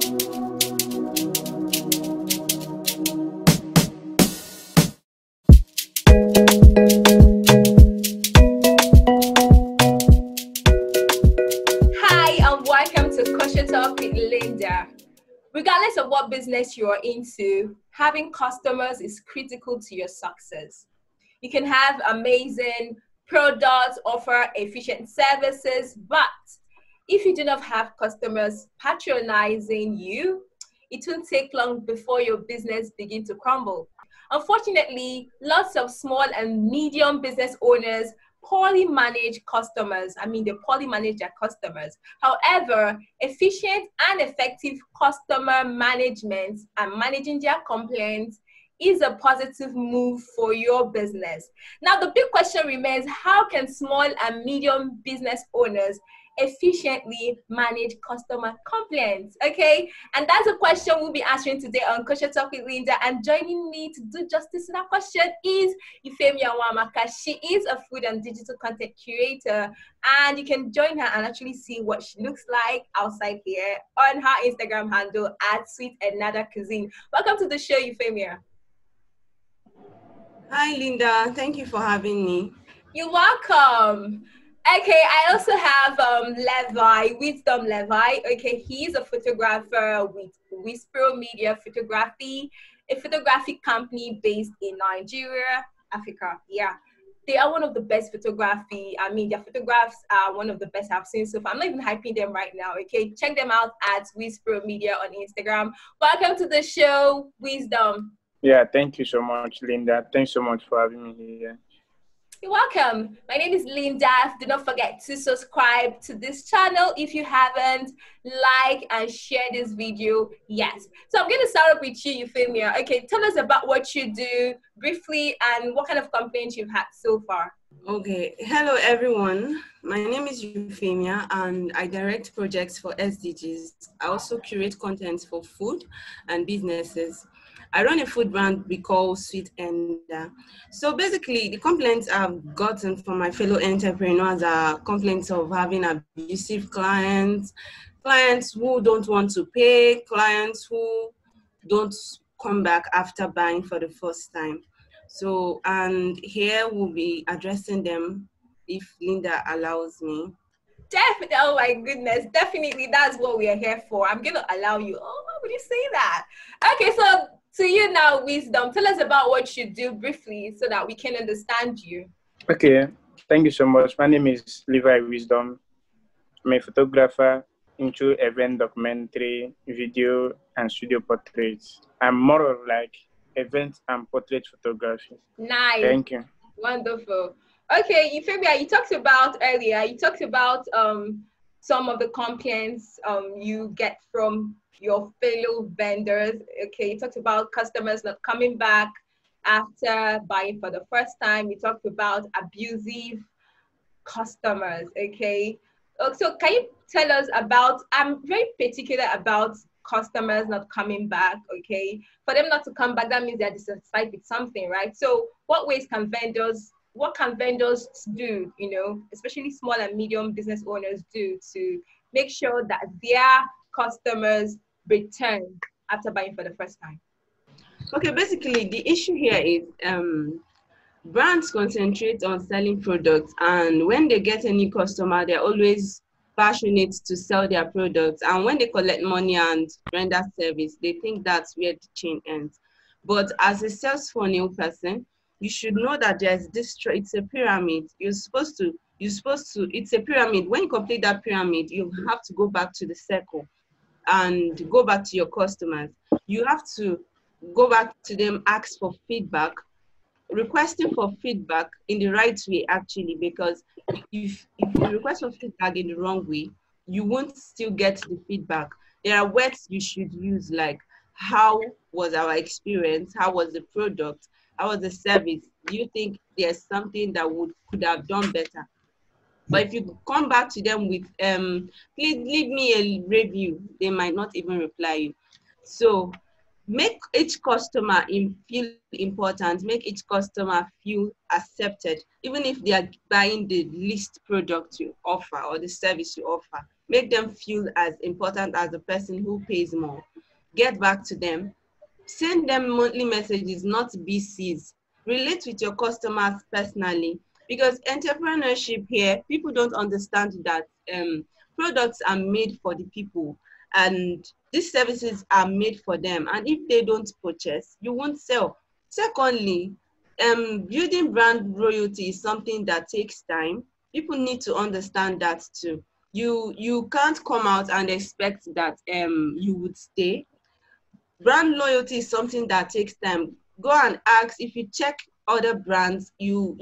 Hi, and welcome to Kosher Talk with Linda. Regardless of what business you are into, having customers is critical to your success. You can have amazing products, offer efficient services, but if you do not have customers patronizing you, it won't take long before your business begins to crumble. Unfortunately, lots of small and medium business owners poorly manage customers. They poorly manage their customers. However, efficient and effective customer management and managing their complaints is a positive move for your business. Now, the big question remains, how can small and medium business owners efficiently manage customer complaints? Okay, and that's a question we'll be answering today on Kosher Talk with Linda. And joining me to do justice to that question is Euphemia Nwamaka. She is a food and digital content curator, and you can join her and actually see what she looks like outside here on her Instagram handle at Sweet Another Cuisine. Welcome to the show, Euphemia. Hi, Linda. Thank you for having me. You're welcome. Okay, I also have Levi, Wisdom Levi. Okay, he's a photographer with Wizpromedia Photography, a photography company based in Nigeria, Africa. Yeah, they are one of the best photography. Their photographs are one of the best I've seen so far. I'm not even hyping them right now. Okay, check them out at Wizpromedia on Instagram. Welcome to the show, Wisdom. Yeah, thank you so much, Linda. Thanks so much for having me here. You're welcome. My name is Linda. Do not forget to subscribe to this channel if you haven't. Like and share this video. Yes. So I'm going to start up with you, Euphemia. Okay, tell us about what you do briefly and what kind of complaints you've had so far. Okay. Hello, everyone. My name is Euphemia, and I direct projects for SDGs. I also curate content for food and businesses. I run a food brand we call Sweet Ender. So basically, the complaints I've gotten from my fellow entrepreneurs are complaints of having abusive clients, clients who don't want to pay, clients who don't come back after buying for the first time. So, and here we'll be addressing them if Linda allows me. Definitely. Oh my goodness. Definitely. That's what we are here for. I'm going to allow you. Oh, why would you say that? Okay, so to you now, Wisdom, tell us about what you do briefly so that we can understand you. Okay, thank you so much. My name is Levi Wisdom. I'm a photographer into event documentary, video, and studio portraits. I'm more of like event and portrait photography. Nice. Thank you. Wonderful. Okay, Euphemia, you talked about some of the complaints you get from your fellow vendors. Okay, you talked about customers not coming back after buying for the first time. You talked about abusive customers. Okay, so can you tell us about, I'm very particular about customers not coming back. Okay, for them not to come back, that means they're dissatisfied with something, right? So what can vendors do, especially small and medium business owners do to make sure that their customers return after buying for the first time? Okay, basically the issue here is brands concentrate on selling products, and when they get a new customer, they're always passionate to sell their products, and when they collect money and render service, they think that's where the chain ends. But as a sales funnel person, you should know that it's a pyramid. It's a pyramid. When you complete that pyramid, you have to go back to the circle and go back to your customers. You have to go back to them, ask for feedback, requesting for feedback in the right way, actually, because if you request for feedback in the wrong way, you won't still get the feedback. There are words you should use, like, how was our experience? How was the product? How was the service? Do you think there's something that could have done better? But if you come back to them with, please leave me a review, they might not even reply you. So make each customer feel important, make each customer feel accepted, even if they are buying the least product you offer or the service you offer. Make them feel as important as the person who pays more. Get back to them. Send them monthly messages, not BCs. Relate with your customers personally, because entrepreneurship here, people don't understand that products are made for the people and these services are made for them. And if they don't purchase, you won't sell. Secondly, building brand loyalty is something that takes time. People need to understand that too. You can't come out and expect that you would stay. Brand loyalty is something that takes time. Go and ask. If you check other brands, you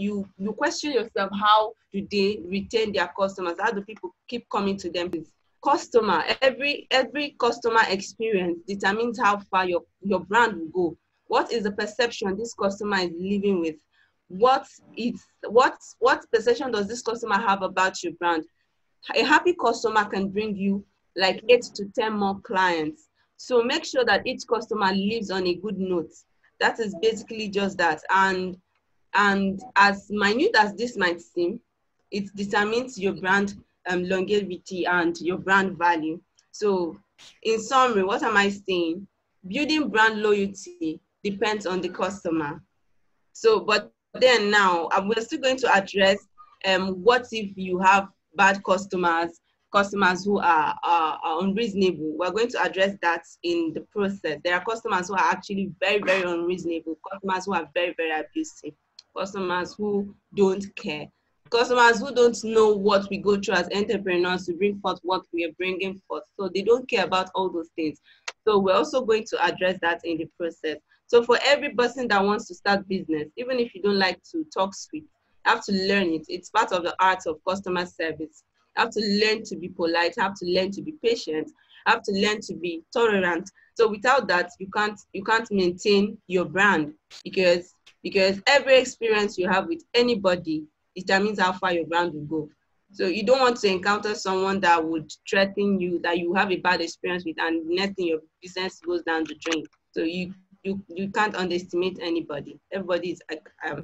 question yourself, how do they retain their customers? How do people keep coming to them? Customer, every customer experience determines how far your brand will go. What is the perception this customer is living with? What perception does this customer have about your brand? A happy customer can bring you like 8 to 10 more clients. So make sure that each customer lives on a good note. That is basically just that. And as minute as this might seem, it determines your brand longevity and your brand value. So in summary, what am I saying? Building brand loyalty depends on the customer. So, but then now, we're still going to address what if you have bad customers who are unreasonable. We're going to address that in the process. There are customers who are actually very, very unreasonable, customers who are very, very abusive, customers who don't care, customers who don't know what we go through as entrepreneurs to bring forth what we are bringing forth. So they don't care about all those things. So we're also going to address that in the process. So for every person that wants to start business, even if you don't like to talk sweet, you have to learn it. It's part of the art of customer service. You have to learn to be polite, you have to learn to be patient, you have to learn to be tolerant. So without that, you can't maintain your brand, because every experience you have with anybody determines how far your brand will go. So you don't want to encounter someone that would threaten you, that you have a bad experience with, and next thing your business goes down the drain. So you can't underestimate anybody. Everybody is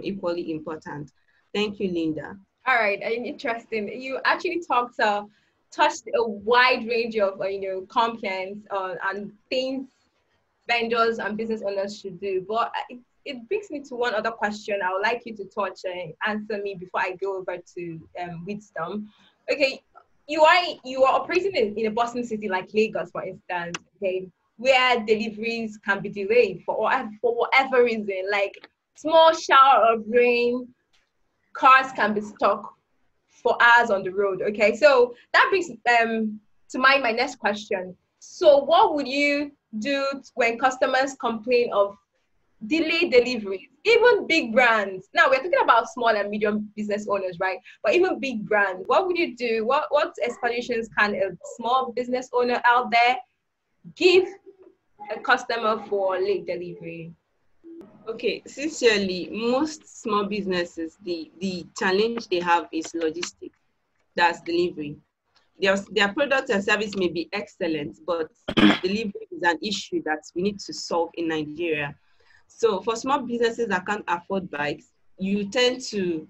equally important. Thank you, Linda. All right, interesting. You actually touched a wide range of complaints and things vendors and business owners should do. But it brings me to one other question I would like you to touch and answer me before I go over to Wisdom. Okay, you are operating in a bustling city like Lagos, for instance, okay, where deliveries can be delayed for whatever reason, like small shower of rain, cars can be stuck for hours on the road. Okay, so that brings to mind my next question. So what would you do when customers complain of delayed deliveries? Even big brands. Now we're talking about small and medium business owners, right? But even big brands, what would you do? What explanations can a small business owner out there give a customer for late delivery? Okay, sincerely, most small businesses, the challenge they have is logistics. That's delivery. Their product and service may be excellent, but delivery is an issue that we need to solve in Nigeria. So for small businesses that can't afford bikes, you tend to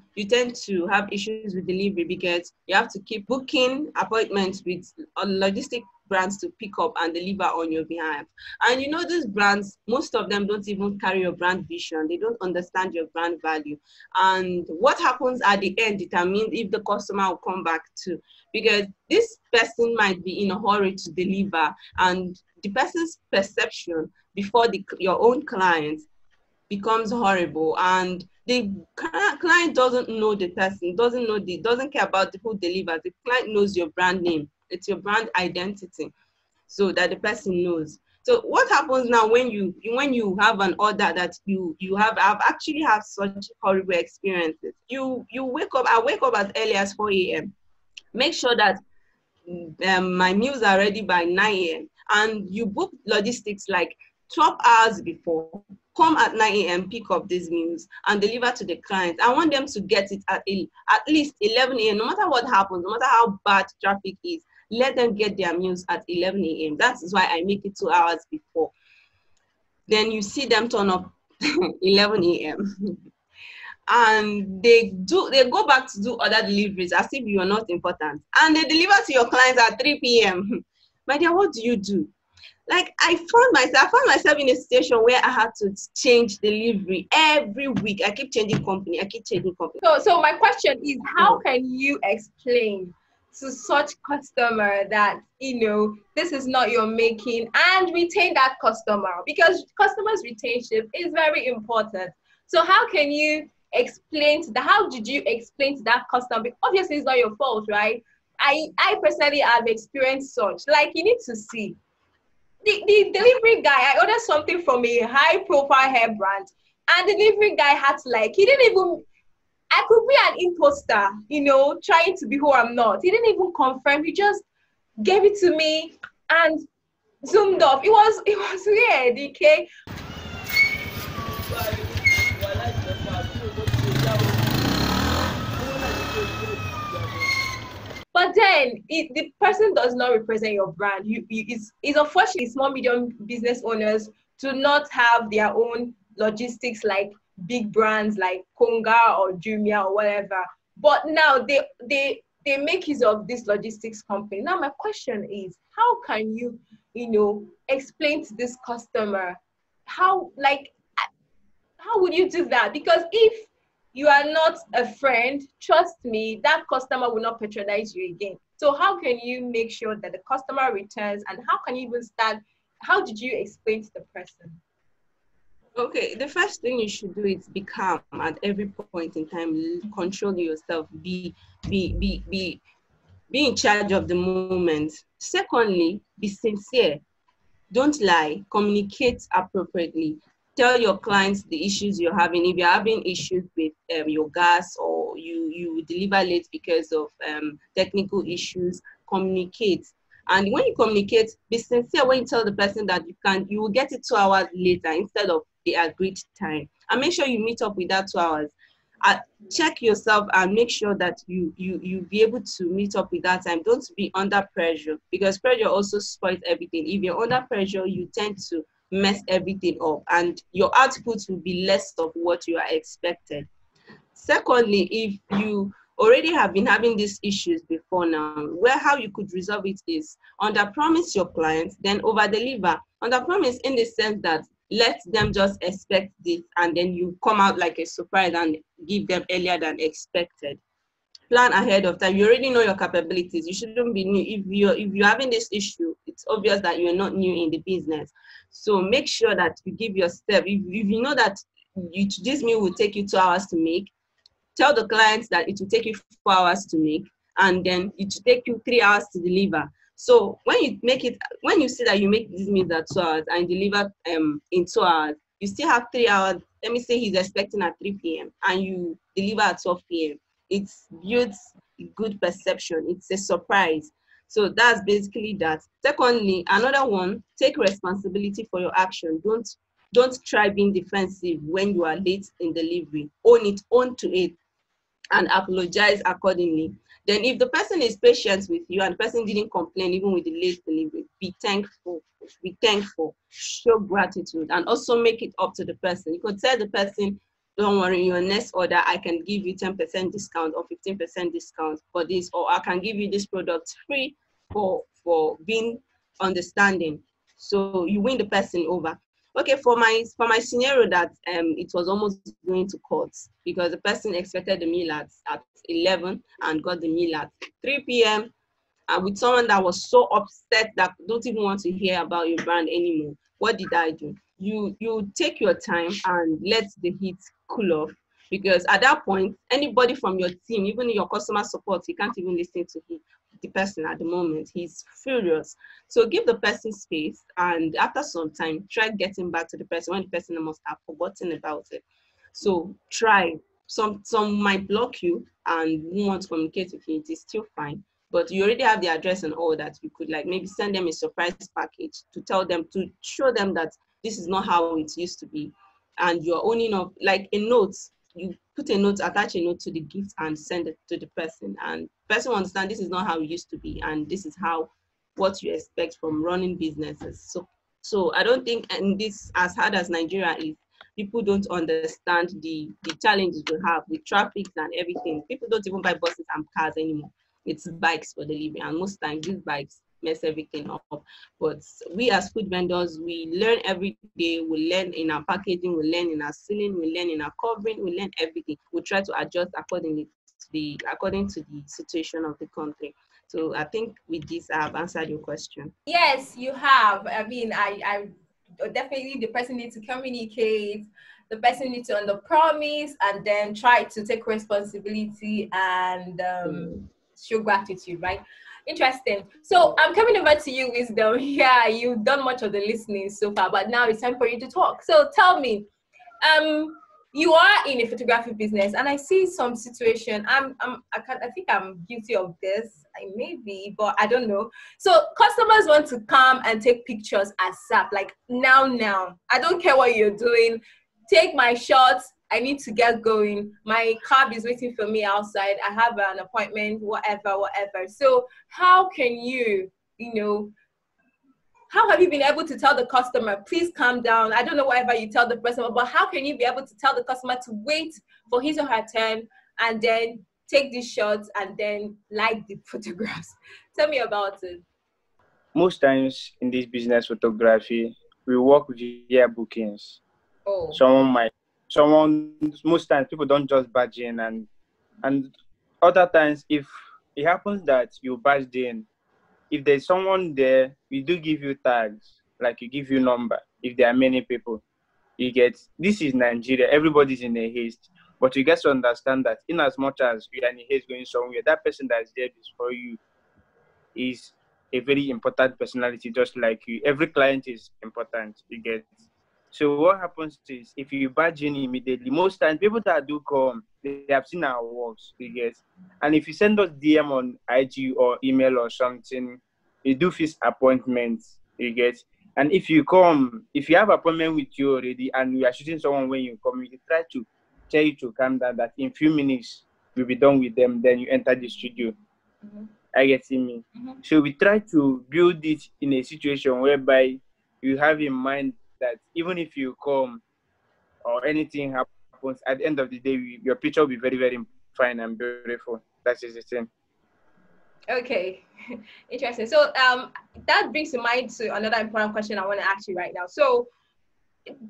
have issues with delivery, because you have to keep booking appointments with logistic brands to pick up and deliver on your behalf. And these brands, most of them don't even carry your brand vision. They don't understand your brand value. And what happens at the end determines if the customer will come back too, because this person might be in a hurry to deliver, and the person's perception before your own client becomes horrible, and the client doesn't know the person, doesn't care about who delivers. The client knows your brand name. It's your brand identity, so that the person knows. So what happens now when you have an order that I've actually had such horrible experiences. I wake up as early as 4 a.m. Make sure that my meals are ready by 9 a.m. and you book logistics like 12 hours before. Come at 9 a.m., pick up these meals and deliver to the client. I want them to get it at least 11 a.m. No matter what happens, no matter how bad traffic is, let them get their meals at 11 a.m. That is why I make it 2 hours before. Then you see them turn up 11 a.m. and they go back to do other deliveries as if you are not important, and they deliver to your clients at 3 p.m. My dear, what do you do? Like, I found myself in a situation where I had to change delivery every week. I keep changing company. So my question is, how can you explain to such customer that, this is not your making, and retain that customer? Because customers retention is very important. So how can you explain to that? How did you explain to that customer? Because obviously it's not your fault, right? I personally have experienced such. Like, you need to see. The delivery guy, I ordered something from a high profile hair brand, and the delivery guy had to, like, he didn't even, I could be an imposter, trying to be who I'm not. He didn't even confirm. He just gave it to me and zoomed off. It was weird, okay? But then the person does not represent your brand. It's unfortunately small, medium business owners to not have their own logistics like big brands like Konga or Jumia or whatever. But now they make use of this logistics company. Now my question is, how can you, explain to this customer how would you do that? Because if you are not a friend, trust me, that customer will not patronize you again. So how can you make sure that the customer returns, and how can you even start? How did you explain to the person? Okay, the first thing you should do is be calm at every point in time. Control yourself. Be in charge of the moment. Secondly, be sincere. Don't lie. Communicate appropriately. Tell your clients the issues you're having. If you're having issues with your gas, or you deliver late because of technical issues, communicate. And when you communicate, be sincere when you tell the person that you will get it 2 hours later instead of the agreed time. And make sure you meet up with that 2 hours. Check yourself and make sure that you be able to meet up with that time. Don't be under pressure, because pressure also spoils everything. If you're under pressure, you tend to mess everything up, and your output will be less of what you are expected. Secondly, if you already have been having these issues before now, how you could resolve it is under promise your clients, then over deliver. Under promise in the sense that let them just expect this, and then you come out like a surprise and give them earlier than expected. Plan ahead of time. You already know your capabilities. You shouldn't be new. If you're having this issue, it's obvious that you're not new in the business. So make sure that you give your step. If you know that this meal will take you 2 hours to make, tell the clients that it will take you 4 hours to make, and then it will take you 3 hours to deliver. So when you see that you make these meals at 2 hours and deliver in 2 hours, you still have 3 hours. Let me say he's expecting at 3 p.m. and you deliver at 12 p.m. It builds good perception. It's a surprise. So that's basically that. Secondly, another one, take responsibility for your action. Don't try being defensive when you are late in delivery. Own to it, and apologize accordingly. Then if the person is patient with you and the person didn't complain even with the late delivery, be thankful, show gratitude, and also make it up to the person. You could tell the person, don't worry, your next order, I can give you 10% discount or 15% discount for this, or I can give you this product free for being understanding. So you win the person over. Okay, for my scenario that it was almost going to court because the person expected the meal at 11 and got the meal at 3 p.m. and with someone that was so upset that don't even want to hear about your brand anymore. What did I do? You take your time and let the heat cool off, because at that point, anybody from your team, even your customer support, you can't even listen to the person at the moment. He's furious. So give the person space, and after some time, try getting back to the person when the person must have forgotten about it. So try. Some might block you and won't want to communicate with you. It is still fine. But you already have the address and all that. You could like maybe send them a surprise package to tell them, to show them that this is not how it used to be. And you're owning up, like a note. You put a note, attach a note to the gift and send it to the person. And the person will understand this is not how it used to be. And this is what you expect from running businesses. So I don't think, and this, as hard as Nigeria is, people don't understand the challenges we have with traffic and everything. People don't even buy buses and cars anymore. It's bikes for delivery, and most times these bikes mess everything up. But we as food vendors, we learn every day. We learn in our packaging, we learn in our sealing, we learn in our covering, we learn everything. We try to adjust according to the situation of the country. So I think with this, I have answered your question. Yes, you have. I mean, I definitely, the person needs to communicate, the person needs to under promise, and then try to take responsibility and show gratitude, right? Interesting. So I'm coming over to you, Wisdom. Yeah, you've done much of the listening so far, but now it's time for you to talk. So tell me, you are in a photography business, and I see some situation. I think I'm guilty of this. I may be, but I don't know. So customers want to come and take pictures ASAP, like now. I don't care what you're doing. Take my shots. I need to get going. My cab is waiting for me outside. I have an appointment, whatever. So how can how have you been able to tell the customer, please calm down? I don't know whatever you tell the person, but how can you be able to tell the customer to wait for his or her turn and then take these shots and then like the photographs? Tell me about it. Most times in this business photography, we work via bookings. Oh. Most times people don't just badge in, and other times if it happens that you badge in, if there's someone there, we do give you tags, like you give you number. If there are many people, you get, this is Nigeria, everybody's in a haste. But you get to understand that in as much as you are in a haste going somewhere, that person that is there before you is a very important personality, just like you. Every client is important, you get. So what happens is, if you badge in immediately, most times people that do come, they have seen our works, you get. And if you send us DM on IG or email or something, you do fix appointments, you get. And if you come, if you have appointment with you already and we are shooting someone when you come, we try to tell you to calm down, that in few minutes we'll be done with them, then you enter the studio. I get me. So we try to build it in a situation whereby you have in mind that even if you come or anything happens, at the end of the day, your picture will be very, very fine and beautiful. That is the thing. Okay, interesting. So that brings to mind to another important question I want to ask you right now. So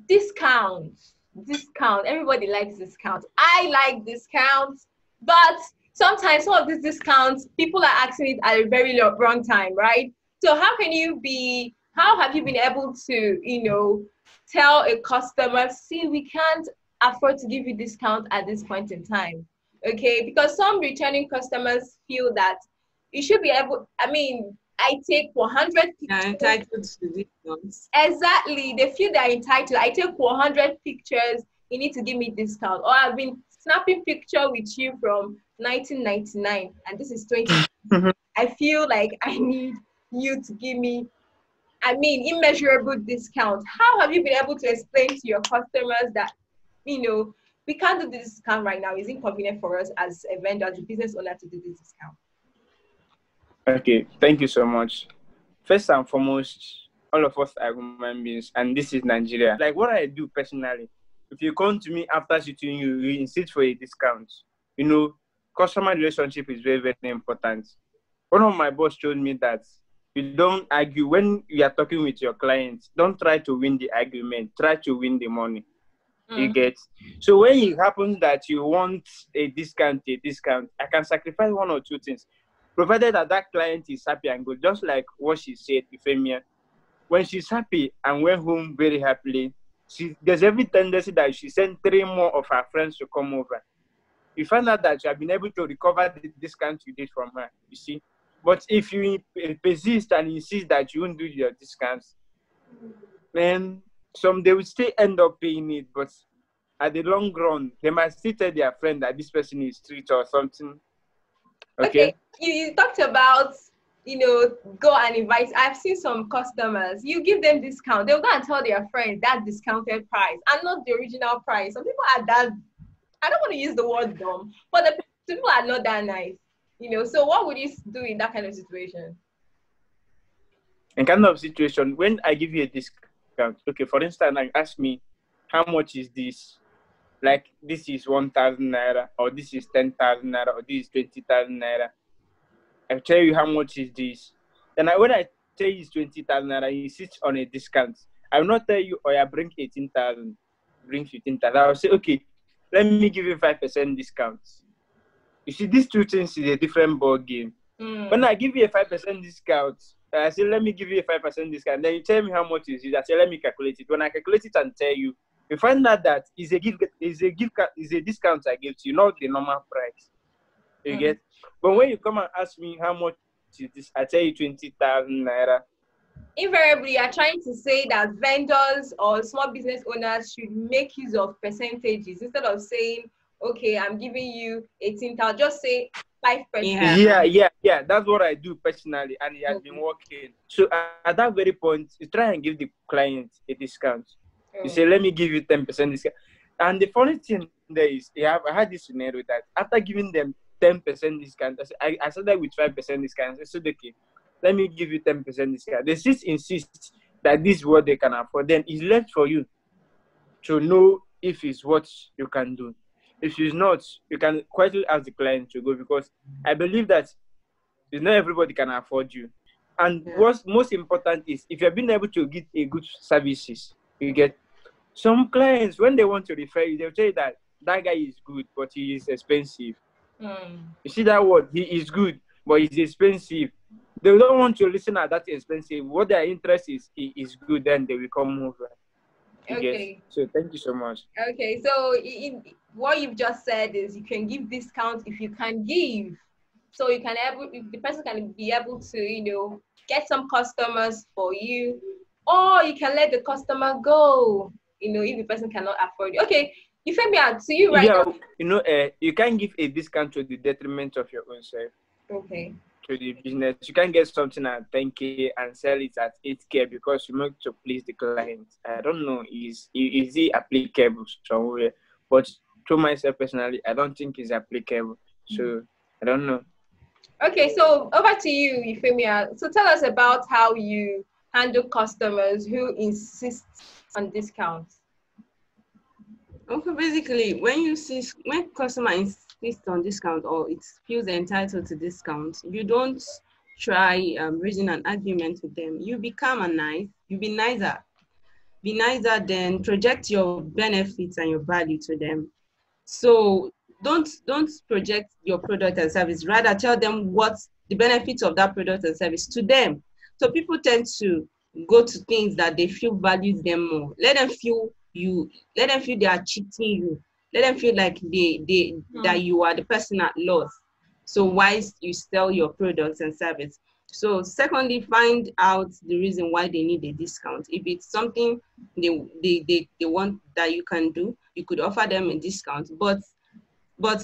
discount. Everybody likes discounts. I like discounts, but sometimes some of these discounts, people are asking it at a very wrong time, right? So how have you been able to, tell a customer, see, we can't afford to give you discount at this point in time, okay? Because some returning customers feel that you should be able, I take 100 pictures. You're entitled to discounts. Exactly. They feel they're entitled. I take 100 pictures, you need to give me discount. Or I've been snapping picture with you from 1999 and this is 20. I feel like I need you to give me, immeasurable discount. How have you been able to explain to your customers that, we can't do this discount right now. It's inconvenient for us as a vendor, as a business owner, to do this discount? Okay, thank you so much. First and foremost, all of us are human beings, and this is Nigeria. Like what I do personally, if you come to me after shooting you, you insist for a discount. Customer relationship is very, very important. One of my boss told me that you don't argue when you are talking with your clients. Don't try to win the argument. Try to win the money. You get. So when it happens that you want a discount, I can sacrifice one or two things, provided that client is happy and good. Just like what she said, Euphemia, when she's happy and went home very happily, there's every tendency that she sent 3 more of her friends to come over. You find out that you have been able to recover the discount you did from her, you see. But if you persist and insist that you won't do your discounts, then they will still end up paying it. But at the long run, they might still tell their friend that this person is street or something. Okay. You talked about, go and invite. I've seen some customers, you give them discount. They'll go and tell their friends that discounted price and not the original price. Some people are that, I don't want to use the word dumb, but the people are not that nice. So what would you do in that kind of situation? In kind of situation, when I give you a discount, okay, for instance, like ask me, how much is this? Like, this is 1,000 naira, or this is 10,000 naira, or this is 20,000 naira. I tell you how much is this. Then when I tell you it's 20,000 naira, you insist on a discount. I will not tell you, oh, yeah, bring 18,000, bring 15,000. I will say, okay, let me give you 5% discount. You see, these two things is a different ball game. When I give you a 5% discount, I say, let me give you a 5% discount. Then you tell me how much is it. I say, let me calculate it. When I calculate it and tell you, you find out that is a discount I give to you, not the normal price. You get? But when you come and ask me how much is this, I tell you 20,000 naira. Invariably, you're trying to say that vendors or small business owners should make use of percentages instead of saying, okay, I'm giving you 18,000, just say 5%. Yeah. That's what I do personally, and it has been working. So at that very point, you try and give the client a discount. You say, let me give you 10% discount. And the funny thing there is, I had this scenario that after giving them 10% discount, I started with 5% discount. I said, okay, let me give you 10% discount. They just insist that this is what they can afford. Then it's left for you to know if it's what you can do. If it's not, you can quietly ask the client to go, because I believe that not everybody can afford you. And what's most important is, if you've been able to get a good services, you get some clients, when they want to refer you, they'll tell you that that guy is good, but he is expensive. You see that word, he is good, but he's expensive. They don't want to listen at that expensive. What their interest is, he is good, then they will come over. Okay. So thank you so much. Okay, so what you've just said is you can give discounts if you can give. So if the person can be able to, get some customers for you, or you can let the customer go, if the person cannot afford it. Okay, Euphemia, to you right now. You can't give a discount to the detriment of your own self. Okay. To the business. You can't get something at 10K and sell it at 8K because you want to please the client. I don't know, is it applicable somewhere? But to myself personally, I don't think it's applicable. So I don't know. Okay, so over to you, Euphemia. So tell us about how you handle customers who insist on discounts. Okay, basically, when customer insists on discount or it feels entitled to discount, you don't try reason an argument with them. You be calm and nice. You be nicer. Be nicer, then project your benefits and your value to them. So don't project your product and service. Rather, tell them what's the benefits of that product and service to them. So people tend to go to things that they feel values them more. Let them feel they are cheating you. Let them feel like that you are the person at loss. So why you sell your products and service. So secondly, find out the reason why they need a discount. If it's something they want that you can do, you could offer them a discount. But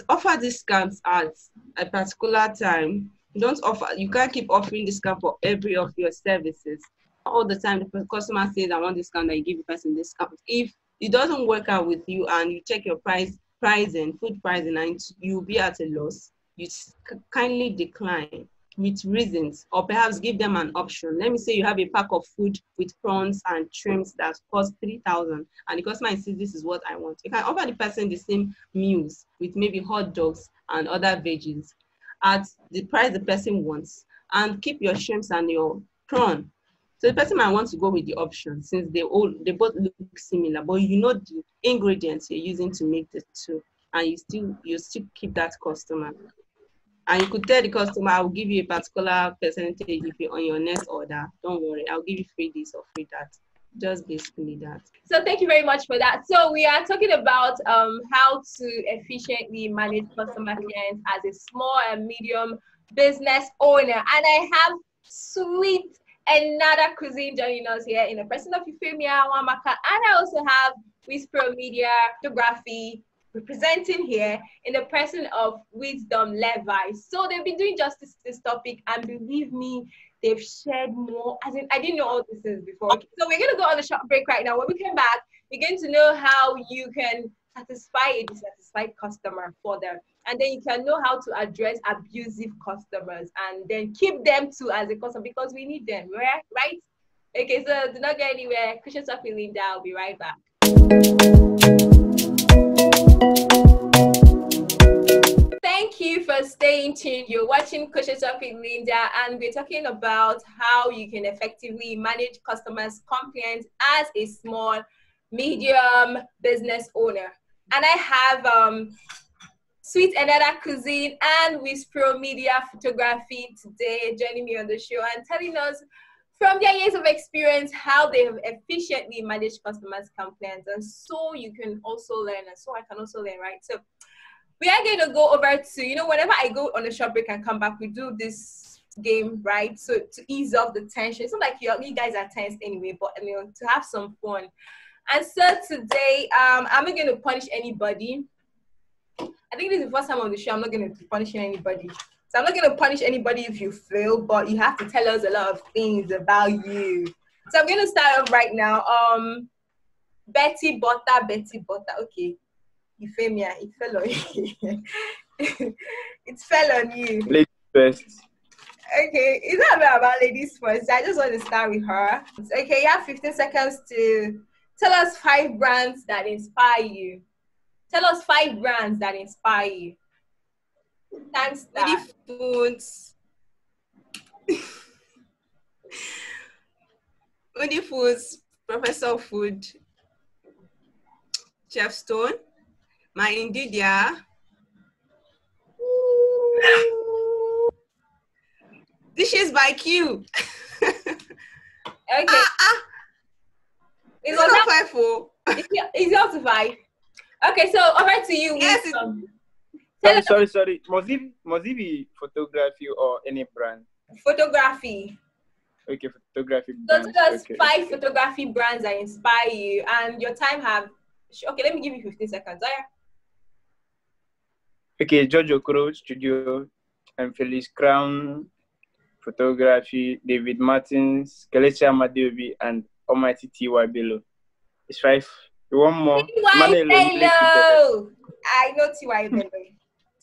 offer discounts at a particular time. You can't keep offering discount for every of your services. All the time the customer says, I want discount, that you give the person discount. If it doesn't work out with you and you check your pricing, food pricing, and you'll be at a loss, you kindly decline with reasons, or perhaps give them an option. Let me say you have a pack of food with prawns and shrimps that cost 3,000, and the customer insists this is what I want. You can offer the person the same meals with maybe hot dogs and other veggies at the price the person wants, and keep your shrimps and your prawn. So the person might want to go with the option since they both look similar, but you know the ingredients you're using to make the two, and you still keep that customer. And you could tell the customer, I will give you a particular percentage if you're on your next order. Don't worry, I'll give you free this or free that. Just basically that. So thank you very much for that. So we are talking about how to efficiently manage customer clients as a small and medium business owner. And I have sweet another cuisine joining us here in the person of Euphemia Nwamaka, and I also have Wizpromedia Photography representing here in the person of Wisdom Levi. So they've been doing justice to this topic, and believe me, they've shared more. As in, I didn't know all this is before. Okay, so we're going to go on a short break right now. When we come back, we're going to know how you can satisfy a dissatisfied customer for them. And then you can know how to address abusive customers and then keep them too as a customer, because we need them, right? Okay, so do not go anywhere. Kosher Talk with Linda. I'll be right back. Thank you for staying tuned. You're watching Kosher Talk with Linda, and we're talking about how you can effectively manage customers' complaints as a small, medium business owner. And I have Sweet Another Cuisine and Wizpromedia Photography today joining me on the show and telling us from their years of experience how they have efficiently managed customers' complaints. And so you can also learn, and so I can also learn, right? So we are going to go over to, whenever I go on a short break and come back, we do this game, right? So to ease off the tension. It's not like you guys are tense anyway, but to have some fun. And so today, I'm not going to punish anybody. I think this is the first time on the show I'm not going to be punishing anybody. So I'm not going to punish anybody if you fail, but you have to tell us a lot of things about you. So I'm going to start off right now. Betty Butter. Okay. Euphemia, it fell on you. It fell on you. Ladies first. Okay, it's not about ladies first. I just want to start with her. Okay, you have 15 seconds to tell us 5 brands that inspire you. Tell us 5 brands that inspire you. Time start. Foods. Woody Foods, Professor Food, Chef Stone, My Indidia. Dishes by Q. Okay. It's not 5 4. It's up to 5. Okay, so over to you. Yes. Sorry. Must it be photography or any brand? Photography. Okay, photography So brands. tell us Okay. 5 photography brands that inspire you, and your time have. Okay, let me give you 15 seconds. Okay, George Okoro Studio and Felix Crown Photography, David Martins, Kelechi Amadeobi, and Almighty T.Y. Bello. It's 5. One more. T.Y. Bello. I know T.Y. Bello.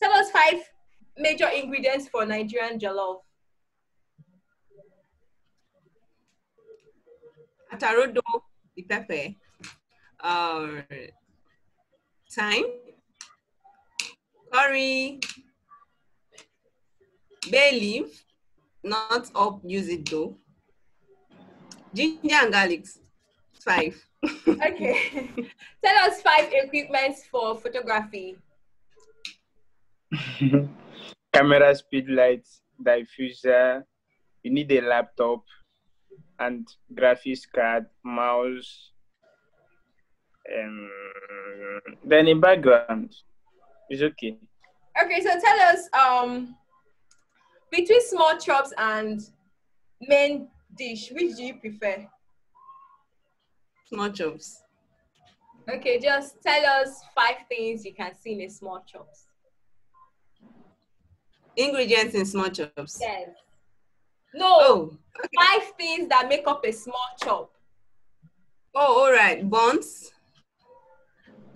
Tell us 5 major ingredients for Nigerian jollof. Atarodo, the pepper, thyme, curry, bay leaf, not up, use it though. Ginger and garlic, 5. Okay. Tell us 5 equipments for photography. Camera, speed lights, diffuser. You need a laptop and graphics card, mouse, then in background. It's okay. Okay, so tell us between small chops and main dish, which do you prefer? Small chops. Okay, just tell us 5 things you can see in a small chops. Ingredients in small chops. Yes. No. Okay. 5 things that make up a small chop. Oh, all right. Buns.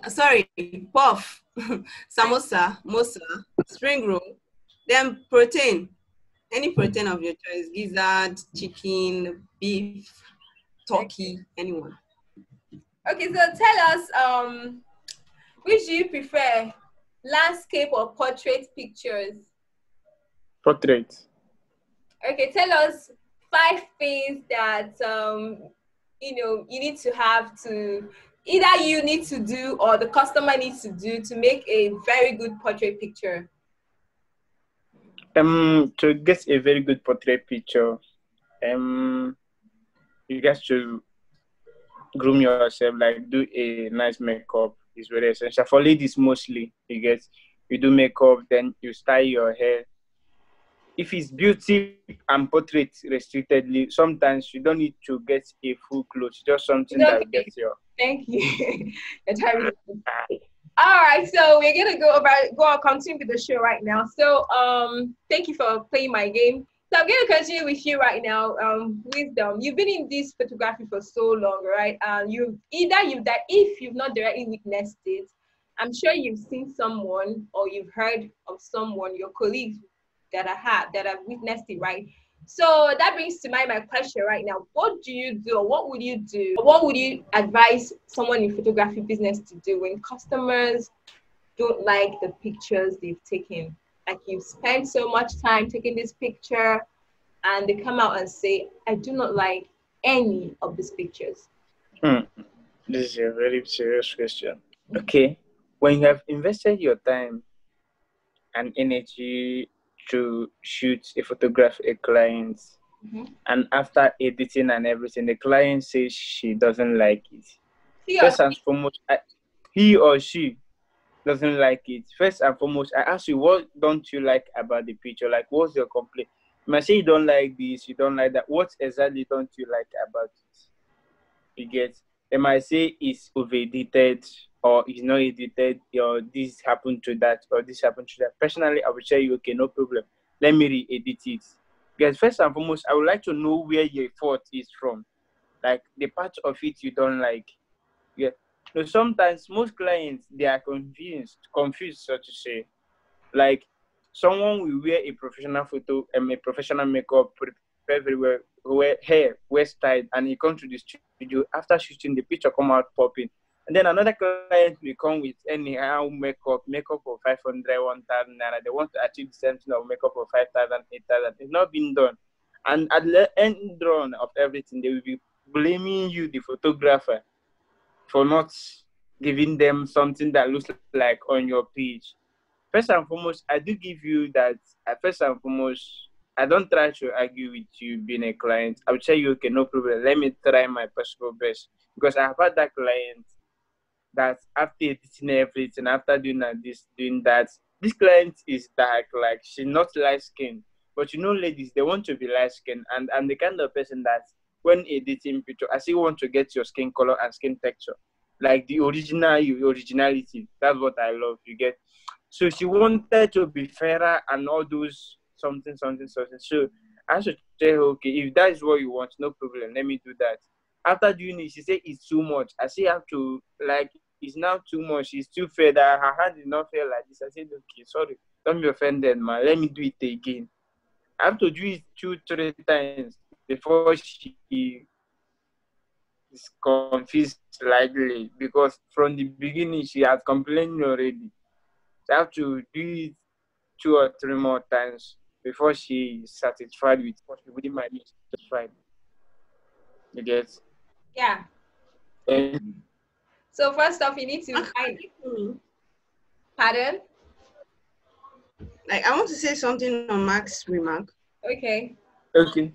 Sorry, puff. Samosa, mosa, spring roll. Then protein. Any protein of your choice. Gizzard, chicken, beef, turkey, anyone. Okay, so tell us which do you prefer? Landscape or portrait pictures? Portrait. Okay, tell us 5 things that you need to have to either you need to do or the customer needs to do to make a very good portrait picture. To get a very good portrait picture, you guys should groom yourself, like do a nice makeup is very essential. For ladies mostly, you do makeup, then you style your hair. If it's beauty and portrait restrictedly, sometimes you don't need to get a full clothes, just something that gets your. Thank you. All right, so we're gonna go continue with the show right now. So thank you for playing my game. So I'm gonna continue with you right now. Wisdom, you've been in this photography for so long, right? If you've not directly witnessed it, I'm sure you've seen someone or you've heard of someone, your colleagues that have witnessed it, right? So that brings to mind my question right now. What do you do, or what would you do? What would you advise someone in photography business to do when customers don't like the pictures they've taken? Like, you've spent so much time taking this picture and they come out and say, I do not like any of these pictures. This is a very serious question. Okay, when you have invested your time and energy to shoot a photograph a client, and after editing and everything, the client says she doesn't like it. First and foremost, he or she doesn't like it. First and foremost, I ask you, what don't you like about the picture? Like, what's your complaint? You might say you don't like this, you don't like that. What exactly don't you like about it? You get? They might say it's over edited, or it's not edited, or this happened to that, or this happened to that. Personally, I would say, okay, no problem. Let me re-edit it. Because first and foremost, I would like to know where your fault is from. Like, the part of it you don't like. Yeah. So sometimes most clients, they are confused, so to say. Like, someone will wear a professional a professional makeup, prepare very well, wear hair, wear style, and he comes to the studio. After shooting, the picture come out popping. And then another client will come with anyhow makeup of 500, 1,000 naira. They want to achieve the same thing of makeup of 5,000, 8,000. It's not been done. And at the end run of everything, they will be blaming you, the photographer, for not giving them something that looks like on your page. First and foremost, I do give you that. First and foremost, I don't try to argue with you being a client. I will tell you, okay, no problem. Let me try my possible best. Because I have had that client that after editing everything, after doing this, doing that, this client is dark, like she's not light skinned. But ladies, they want to be light skinned, and I'm the kind of person that when editing picture, I still want to get your skin color and skin texture. Like the originality. That's what I love. You get. So she wanted to be fairer and all those something, something, something. So I should tell her, okay, if that is what you want, no problem. Let me do that. After doing it, she said it's too much. I say I have to, like, it's now too much. It's too fair that her hand did not feel like this. I said, okay, sorry, don't be offended, man. Let me do it again. I have to do it 2, 3 times before she is confused slightly, because from the beginning she had complained already. So I have to do it 2 or 3 more times before she is satisfied with what she wouldn't mind being satisfied. You get? Yeah. And So first off, you need to find. Pardon? Like, I want to say something on Mark's remark. Okay. okay.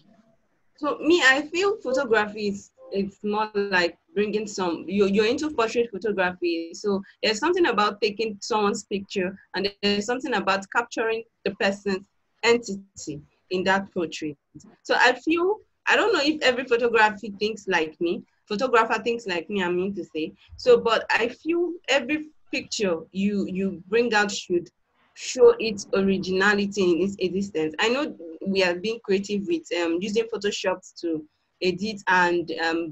So me, I feel photography is, it's more like bringing some, you're into portrait photography. So there's something about taking someone's picture, and there's something about capturing the person's entity in that portrait. So I feel, I don't know if every photographer thinks like me, I mean to say. So, but I feel every picture you bring out should show its originality in its existence. I know we are being creative with using Photoshop to edit and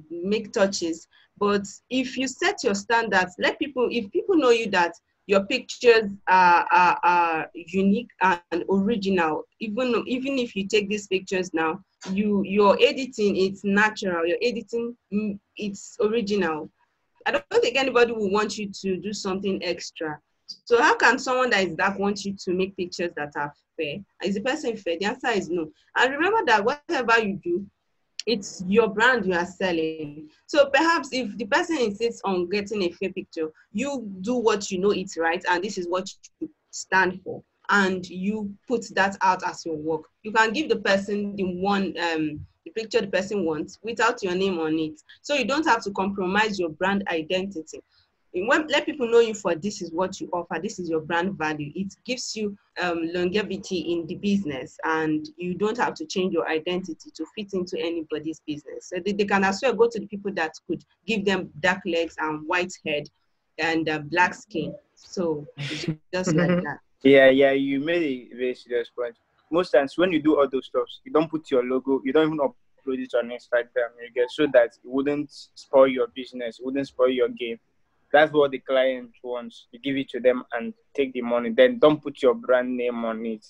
make touches, but if you set your standards, if people know you that your pictures are unique and original, even if you take these pictures now, you're editing, it's natural, you're editing, it's original. I don't think anybody will want you to do something extra. So how can someone that is dark want you to make pictures that are fair? Is the person fair? The answer is no. And remember that whatever you do, it's your brand you are selling. So perhaps if the person insists on getting a fair picture, you do what you know it's right, and this is what you stand for, and you put that out as your work. You can give the person the picture the person wants without your name on it. So you don't have to compromise your brand identity. Let people know you for this is what you offer, this is your brand value. It gives you longevity in the business, and you don't have to change your identity to fit into anybody's business. So they can as well go to the people that could give them dark legs and white head and black skin. So it's just like that. Yeah, you made a very serious point. Most times when you do all those stuff, you don't put your logo, you don't even upload it on Instagram, you get, so that it wouldn't spoil your business, it wouldn't spoil your game. That's what the client wants. You give it to them and take the money. Then don't put your brand name on it.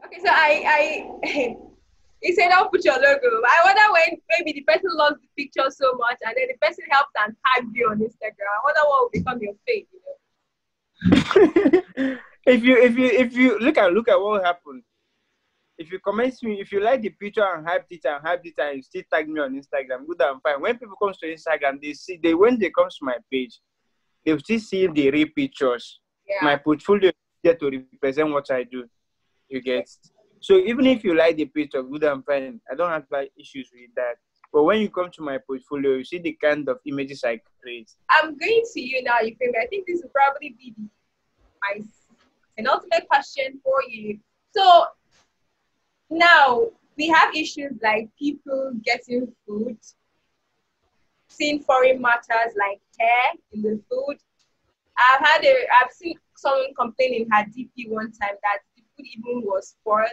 Okay, so I You say don't put your logo. I wonder when maybe the person loves the picture so much and then the person helps and tags you on Instagram. I wonder what will become your fate, if you look at what happened. If you comment me, if you like the picture and hype it and you still tag me on Instagram, good and fine. When people come to Instagram, when they come to my page, they'll still see the real pictures. Yeah. My portfolio is there to represent what I do. You get. So even if you like the picture, good and fine, I don't have issues with that. But when you come to my portfolio, you see the kind of images I create. I'm going to you now, Euphemia. I think this will probably be an ultimate question for you. So now we have issues like people getting food, seeing foreign matters like hair in the food. I've seen someone complain in her DP one time that the food even was spoiled.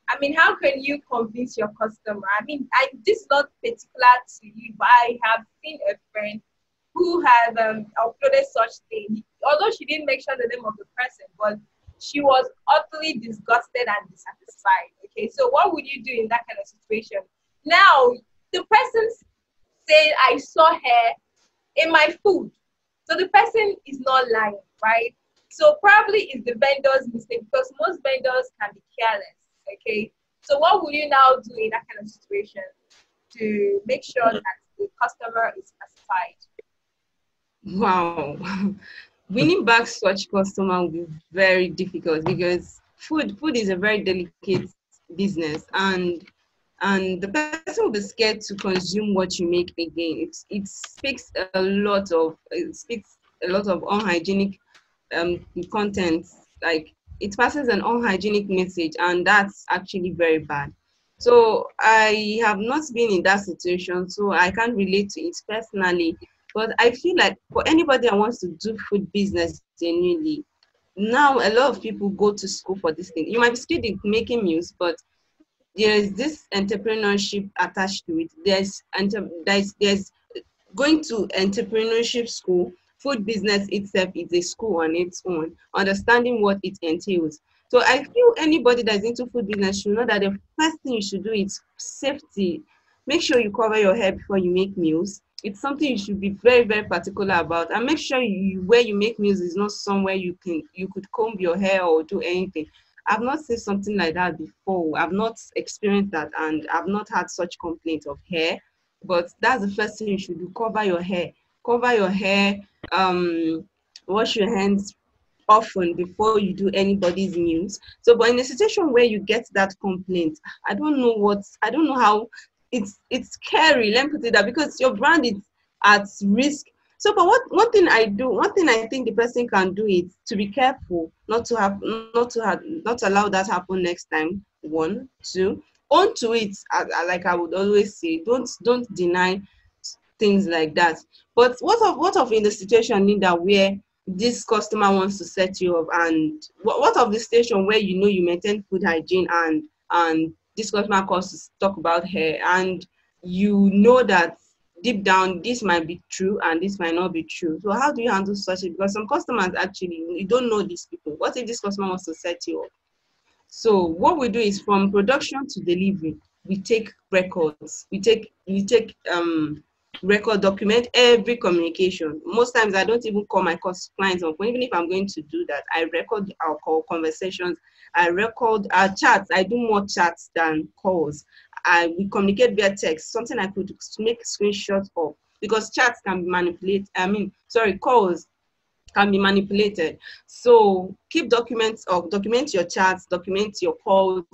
I mean, how can you convince your customer? I mean, this is not particular to you, but I have seen a friend who has uploaded such thing. Although she didn't mention the name of the person, but she was utterly disgusted and dissatisfied. Okay, so what would you do in that kind of situation? Now, the person said, I saw hair in my food. So the person is not lying, right? So probably it's the vendor's mistake because most vendors can be careless. Okay, so what will you now do in that kind of situation to make sure that the customer is satisfied? Wow. Winning back such customer will be very difficult because food is a very delicate business, and the person will be scared to consume what you make again. It speaks a lot of unhygienic content. Like, it passes an unhygienic message, and that's actually very bad. So I have not been in that situation, so I can't relate to it personally. But I feel like for anybody that wants to do food business genuinely, now a lot of people go to school for this thing. You might be skilled in making meals, but there is this entrepreneurship attached to it. There's going to entrepreneurship school. Food business itself is a school on its own, understanding what it entails. So I feel anybody that's into food business should know that the first thing you should do is safety. Make sure you cover your hair before you make meals. It's something you should be very, very particular about. And make sure where you make meals is not somewhere you could comb your hair or do anything. I've not seen something like that before. I've not experienced that, and I've not had such complaints of hair. But that's the first thing you should do. Cover your hair. Cover your hair. Wash your hands often before you do anybody's meals. So, but in a situation where you get that complaint, I don't know how. It's scary. Let me put it that, because your brand is at risk. So, but one thing I think the person can do is to be careful, not to allow that happen next time. 1, 2, own to it. Like I would always say, don't deny things like that. But what of in the situation, Linda, where this customer wants to set you up, and what of the situation where you maintain food hygiene and this customer calls to talk about hair, and you know that deep down this might be true and this might not be true. So how do you handle such it? Because some customers, actually, you don't know these people. What if this customer wants to set you up? So what we do is, from production to delivery, we take records. We take record, document every communication. Most times I don't even call my clients on phone. Even if I'm going to do that, I record our call conversations. I record our chats. I do more chats than calls. We communicate via text, something I could make screenshots of, because chats can be manipulated. Calls can be manipulated. So keep document your chats, document your calls.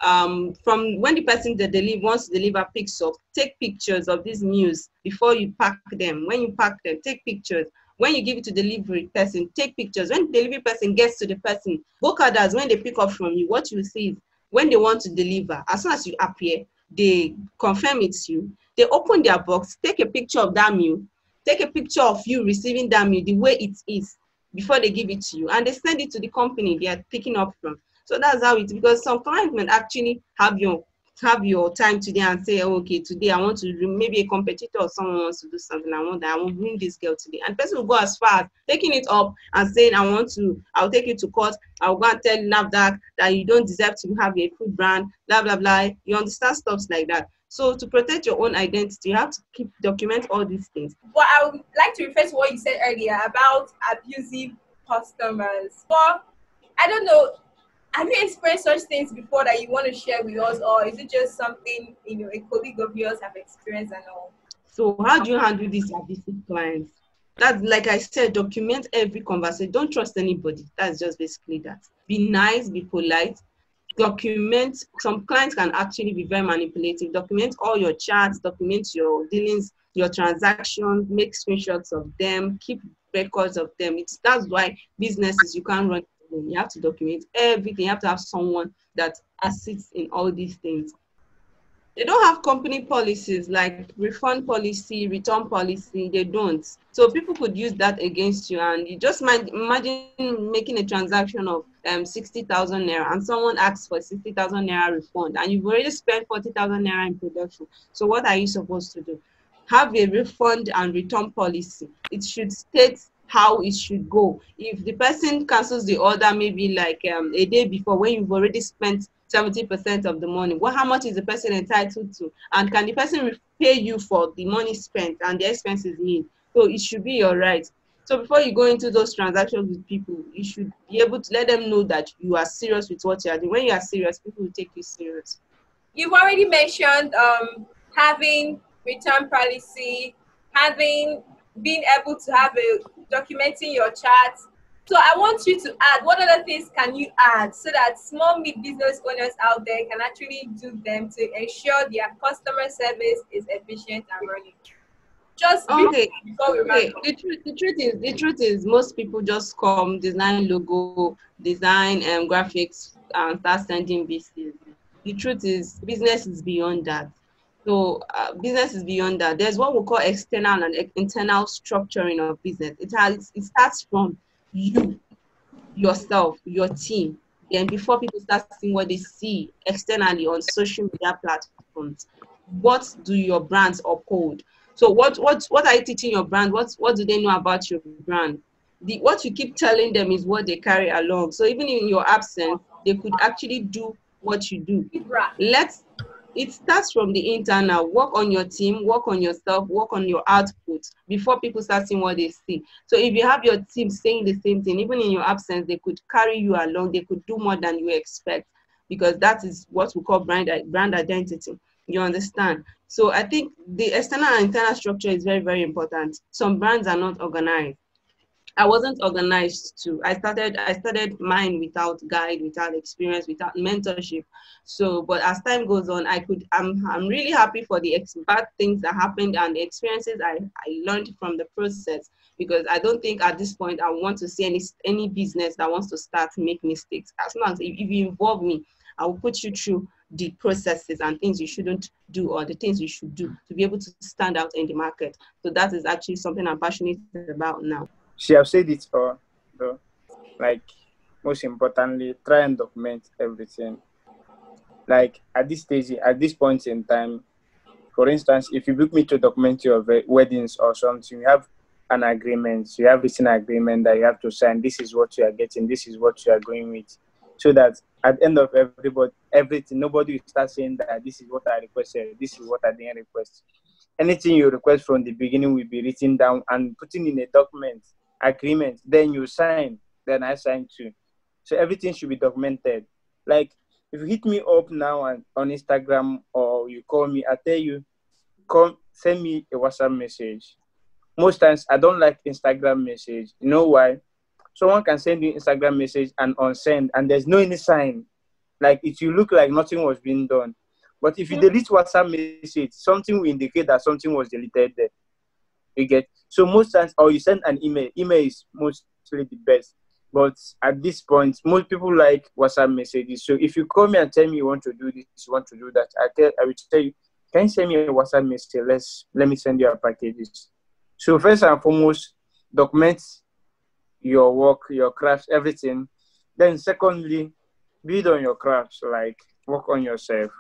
From when the person that wants to deliver picks up, take pictures of these meals before you pack them. When you pack them, take pictures. When you give it to the delivery person, take pictures. When the delivery person gets to the person, book orders, when they pick up from you, what you see is, when they want to deliver, as soon as you appear, they confirm it's you. They open their box, take a picture of that meal, take a picture of you receiving that meal the way it is before they give it to you, and they send it to the company they are picking up from. So that's how it is, because some clients may actually have your have your time today and say, oh, okay, today I want to maybe a competitor or someone wants to do something. I want win this girl today. And the person will go as far as taking it up and saying, I'll take you to court. I'll go and tell NAFDAC that you don't deserve to have a food brand, blah, blah, blah. You understand stuff like that. So to protect your own identity, you have to document all these things. But I would like to refer to what you said earlier about abusive customers. But I don't know, have you experienced such things before that you want to share with us, or is it just something a colleague of yours have experienced and all? So how do you handle these abusive clients? That's like I said, document every conversation. Don't trust anybody. That's just basically that. Be nice, be polite. Document. Some clients can actually be very manipulative. Document all your chats, document your dealings, your transactions, make screenshots of them, keep records of them. That's why businesses, you can't run. You have to document everything. You have to have someone that assists in all these things. They don't have company policies like refund policy, return policy. They don't. So people could use that against you. And you just might imagine making a transaction of 60,000 naira and someone asks for 60,000 naira refund and you've already spent 40,000 naira in production. So what are you supposed to do? Have a refund and return policy. It should state how it should go. If the person cancels the order maybe like a day before when you've already spent 70% of the money, how much is the person entitled to? And can the person pay you for the money spent and the expenses made? So it should be your right. So before you go into those transactions with people, you should be able to let them know that you are serious with what you are doing. When you are serious, people will take you serious. You've already mentioned having return policy, being able to have documenting your charts. So I want you to add, what other things can you add so that small mid-business owners out there can actually do them to ensure their customer service is efficient and running? Just okay. Before we run. The truth is most people just come, design logo, design graphics, and start sending VCs. The truth is business is beyond that. So business is beyond that. There's what we call external and internal structuring of business. It starts from you, yourself, your team. And before people start seeing what they see externally on social media platforms, what do your brands uphold? So what are you teaching your brand? What do they know about your brand? What you keep telling them is what they carry along. So even in your absence, they could actually do what you do. It starts from the internal. Work on your team, work on yourself, work on your output before people start seeing what they see. So if you have your team saying the same thing, even in your absence, they could carry you along. They could do more than you expect, because that is what we call brand identity. You understand? So I think the external and internal structure is very, very important. Some brands are not organized. I wasn't organized too. I started mine without guide, without experience, without mentorship. So, but as time goes on, I'm really happy for the bad things that happened and the experiences I learned from the process, because I don't think at this point I want to see any business that wants to start make mistakes. As long as if you involve me, I will put you through the processes and things you shouldn't do or the things you should do to be able to stand out in the market. So that is actually something I'm passionate about now. She have said it all, though. Like, most importantly, try and document everything. Like, at this stage, at this point in time, for instance, if you book me to document your weddings or something, you have an agreement, you have written agreement that you have to sign. This is what you are getting, this is what you are going with. So that at the end of everything, nobody will start saying that this is what I requested, this is what I didn't request. Anything you request from the beginning will be written down and putting in a document, agreement, then you sign, then I sign too. So everything should be documented. Like, if you hit me up now on Instagram or you call me, I tell you, send me a WhatsApp message. Most times I don't like Instagram message. You know why? Someone can send you Instagram message and unsend, and there's no any sign. Like, it will look like nothing was being done. But if you delete WhatsApp message, something will indicate that something was deleted there. You get? So most times, or you send an email. Email is mostly the best. But at this point, most people like WhatsApp messages. So if you call me and tell me you want to do this, you want to do that, I will tell you, can you send me a WhatsApp message? Let me send you our packages. So first and foremost, document your work, your crafts, everything. Then secondly, build on your crafts, like work on yourself.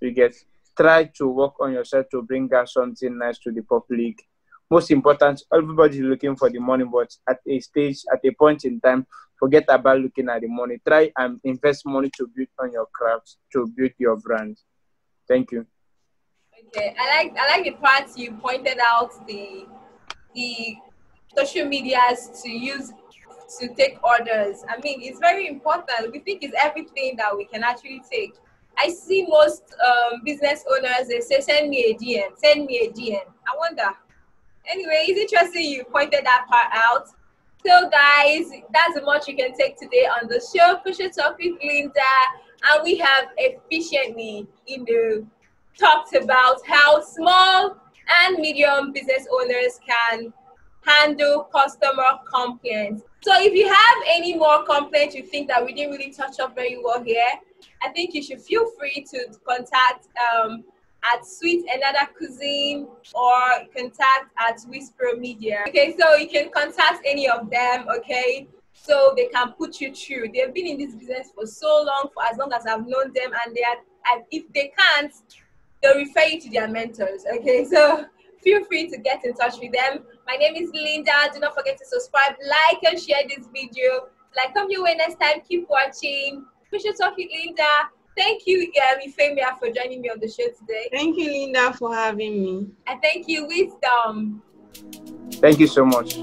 You get, try to work on yourself to bring out something nice to the public. Most important, everybody's looking for the money, but at a stage, at a point in time, forget about looking at the money. Try and invest money to build on your craft, to build your brand. Thank you. Okay, I like the part you pointed out, the social medias to use to take orders. I mean, it's very important. We think it's everything that we can actually take. I see most business owners, they say, send me a DM, send me a DM. I wonder. Anyway, it's interesting you pointed that part out. So, guys, that's much you can take today on the show, Kosher Talk with Linda. And we have efficiently, talked about how small and medium business owners can handle customer complaints. So if you have any more complaints you think that we didn't really touch up very well here, I think you should feel free to contact at Sweet Another Cuisine or contact at Wizpromedia. Okay, so you can contact any of them, okay? So they can put you through. They've been in this business for so long, for as long as I've known them, and if they can't, they'll refer you to their mentors, okay? So feel free to get in touch with them. My name is Linda. Do not forget to subscribe, like, and share this video. Like, come your way next time. Keep watching. Kosher Talk with Linda. Thank you, Euphemia, for joining me on the show today. Thank you, Linda, for having me. And thank you, Wisdom. Thank you so much.